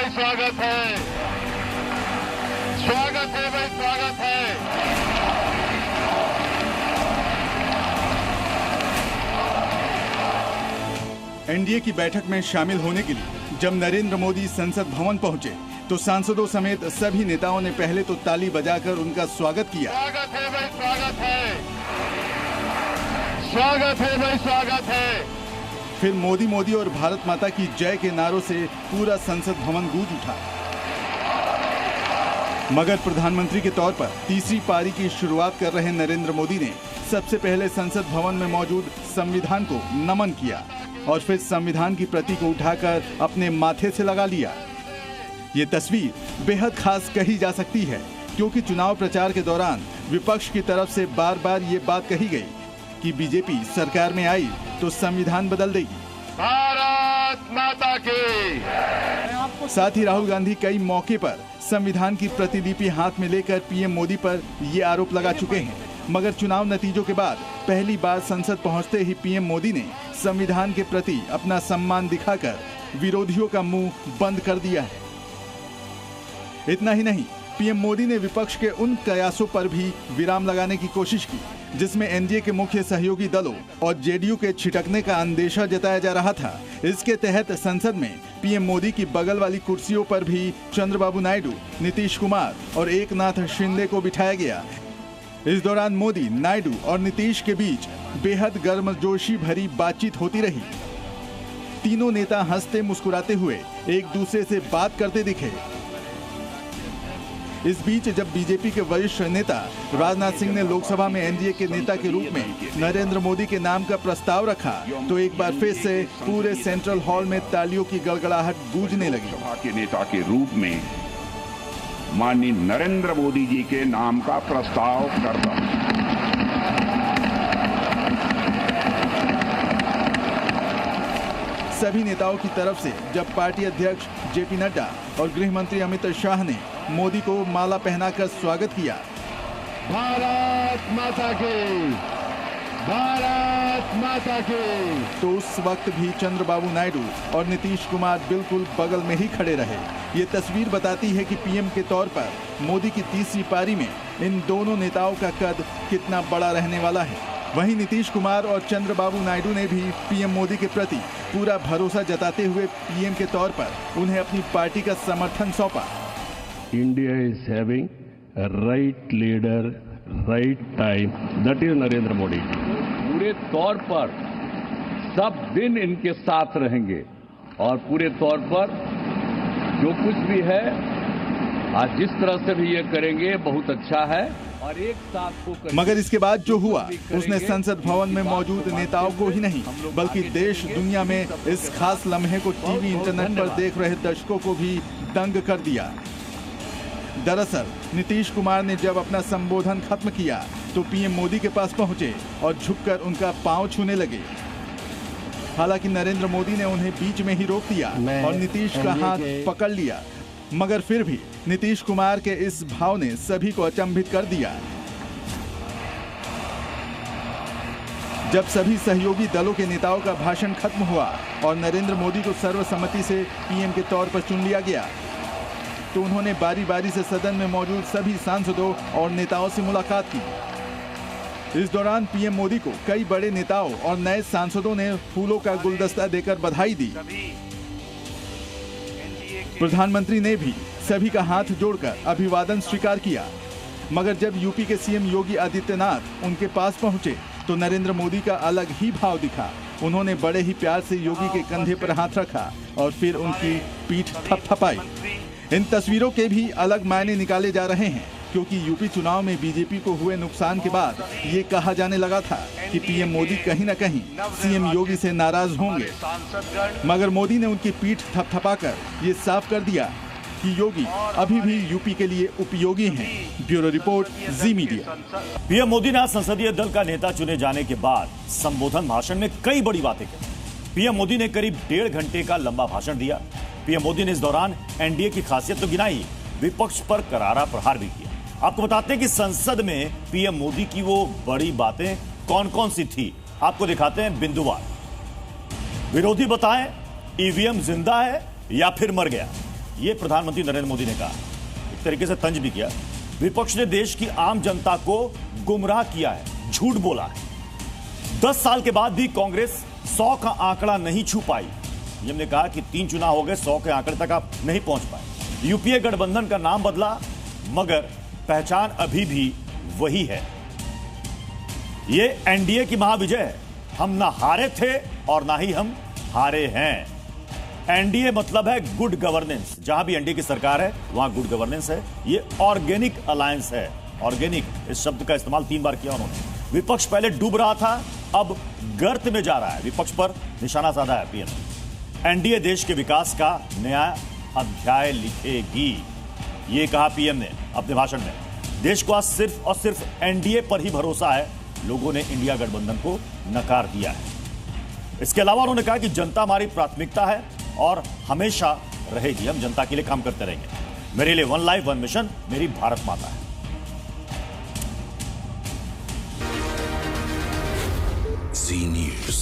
भाई स्वागत है, स्वागत है भाई स्वागत है। एनडीए की बैठक में शामिल होने के लिए जब नरेंद्र मोदी संसद भवन पहुंचे तो सांसदों समेत सभी नेताओं ने पहले तो ताली बजाकर उनका स्वागत किया। स्वागत है भाई स्वागत है, स्वागत है भाई स्वागत है। फिर मोदी मोदी और भारत माता की जय के नारों से पूरा संसद भवन गूंज उठा। मगर प्रधानमंत्री के तौर पर तीसरी पारी की शुरुआत कर रहे नरेंद्र मोदी ने सबसे पहले संसद भवन में मौजूद संविधान को नमन किया और फिर संविधान की प्रति को उठाकर अपने माथे से लगा लिया। ये तस्वीर बेहद खास कही जा सकती है क्योंकि चुनाव प्रचार के दौरान विपक्ष की तरफ से बार बार ये बात कही गई कि बीजेपी सरकार में आई तो संविधान बदल देगी। भारत माता की। साथ ही राहुल गांधी कई मौके पर संविधान की प्रतिलिपि हाथ में लेकर पीएम मोदी पर ये आरोप लगा चुके हैं। मगर चुनाव नतीजों के बाद पहली बार संसद पहुंचते ही पीएम मोदी ने संविधान के प्रति अपना सम्मान दिखाकर विरोधियों का मुंह बंद कर दिया है। इतना ही नहीं, पीएम मोदी ने विपक्ष के उन कयासों पर भी विराम लगाने की कोशिश की जिसमें एनडीए के मुख्य सहयोगी दलों और जेडीयू के छिटकने का अंदेशा जताया जा रहा था। इसके तहत संसद में पीएम मोदी की बगल वाली कुर्सियों पर भी चंद्रबाबू नायडू, नीतीश कुमार और एकनाथ शिंदे को बिठाया गया। इस दौरान मोदी, नायडू और नीतीश के बीच बेहद गर्मजोशी भरी बातचीत होती रही। तीनों नेता हंसते मुस्कुराते हुए एक दूसरे से बात करते दिखे। इस बीच जब बीजेपी के वरिष्ठ नेता राजनाथ सिंह ने लोकसभा में एनडीए के नेता के रूप में नरेंद्र मोदी के नाम का प्रस्ताव रखा तो एक बार फिर से पूरे सेंट्रल हॉल में तालियों की गड़गड़ाहट गूंजने लगी। लोकसभा के नेता के रूप में माननीय नरेंद्र मोदी जी के नाम का प्रस्ताव करता हूं। सभी नेताओं की तरफ से जब पार्टी अध्यक्ष जेपी नड्डा और गृह मंत्री अमित शाह ने मोदी को माला पहनाकर स्वागत किया। भारत माता की, भारत माता की। तो उस वक्त भी चंद्रबाबू नायडू और नीतीश कुमार बिल्कुल बगल में ही खड़े रहे। ये तस्वीर बताती है कि पीएम के तौर पर मोदी की तीसरी पारी में इन दोनों नेताओं का कद कितना बड़ा रहने वाला है। वहीं नीतीश कुमार और चंद्रबाबू नायडू ने भी पीएम मोदी के प्रति पूरा भरोसा जताते हुए पीएम के तौर पर उन्हें अपनी पार्टी का समर्थन सौंपा। India is having a right leader, right time. That is Narendra Modi. पूरे तौर पर सब दिन इनके साथ रहेंगे और पूरे तौर पर जो कुछ भी है आज जिस तरह से भी ये करेंगे बहुत अच्छा है और एक साथ को मगर इसके बाद जो हुआ उसने संसद भवन में मौजूद नेताओं को ही नहीं बल्कि देश दुनिया में इस खास लम्हे को टीवी इंटरनेट पर देख रहे दर्शकों को भी दंग कर दिया। दरअसल नीतीश कुमार ने जब अपना संबोधन खत्म किया तो पीएम मोदी के पास पहुंचे और झुककर उनका पांव छूने लगे। हालांकि नरेंद्र मोदी ने उन्हें बीच में ही रोक दिया और नीतीश का हाथ पकड़ लिया। मगर फिर भी नीतीश कुमार के इस भाव ने सभी को अचंभित कर दिया। जब सभी सहयोगी दलों के नेताओं का भाषण खत्म हुआ और नरेंद्र मोदी को सर्वसम्मति से पीएम के तौर पर चुन लिया गया तो उन्होंने बारी बारी से सदन में मौजूद सभी सांसदों और नेताओं से मुलाकात की। इस दौरान पीएम मोदी को कई बड़े नेताओं और नए सांसदों ने फूलों का गुलदस्ता देकर बधाई दी। प्रधानमंत्री ने भी सभी का हाथ जोड़कर अभिवादन स्वीकार किया। मगर जब यूपी के सीएम योगी आदित्यनाथ उनके पास पहुंचे तो नरेंद्र मोदी का अलग ही भाव दिखा। उन्होंने बड़े ही प्यार से योगी के कंधे पर हाथ रखा और फिर उनकी पीठ थपथपाई। इन तस्वीरों के भी अलग मायने निकाले जा रहे हैं क्योंकि यूपी चुनाव में बीजेपी को हुए नुकसान के बाद ये कहा जाने लगा था कि पीएम मोदी कहीं न कहीं सीएम योगी से नाराज होंगे। मगर मोदी ने उनकी पीठ थपथपाकर ये साफ कर दिया कि योगी अभी भी यूपी के लिए उपयोगी हैं। ब्यूरो रिपोर्ट, जी मीडिया। पीएम मोदी ने संसदीय दल का नेता चुने जाने के बाद संबोधन भाषण में कई बड़ी बातें की। पीएम मोदी ने करीब 1.5 घंटे का लंबा भाषण दिया। पीएम मोदी ने इस दौरान एनडीए की खासियत तो गिनाई, विपक्ष पर करारा प्रहार भी किया। आपको बताते हैं कि संसद में पीएम मोदी की वो बड़ी बातें कौन कौन सी थी, आपको दिखाते हैं बिंदुवार। विरोधी बताएं ईवीएम जिंदा है या फिर मर गया। यह प्रधानमंत्री नरेंद्र मोदी ने कहा। एक तरीके से तंज भी किया। विपक्ष ने देश की आम जनता को गुमराह किया है, झूठ बोला है। 10 साल के बाद भी कांग्रेस 100 का आंकड़ा नहीं छू पाई। हमने कहा कि 3 चुनाव हो गए, 100 के आंकड़े तक आप नहीं पहुंच पाए। यूपीए गठबंधन का नाम बदला, मगर पहचान अभी भी वही है। ये एनडीए की महाविजय है। हम ना हारे थे और ना ही हम हारे हैं। एनडीए मतलब है गुड गवर्नेंस। जहां भी एनडीए की सरकार है वहां गुड गवर्नेंस है। ये ऑर्गेनिक अलायंस है। ऑर्गेनिक, इस शब्द का इस्तेमाल 3 बार किया उन्होंने। विपक्ष पहले डूब रहा था, अब गर्त में जा रहा है। विपक्ष पर निशाना साधा है पीएम। एनडीए देश के विकास का नया अध्याय लिखेगी, ये कहा पीएम ने अपने भाषण में। देश को आज सिर्फ और सिर्फ एनडीए पर ही भरोसा है। लोगों ने इंडिया गठबंधन को नकार दिया है। इसके अलावा उन्होंने कहा कि जनता हमारी प्राथमिकता है और हमेशा रहेगी। हम जनता के लिए काम करते रहेंगे। मेरे लिए 1 लाइफ 1 मिशन मेरी भारत माता है। Zee News.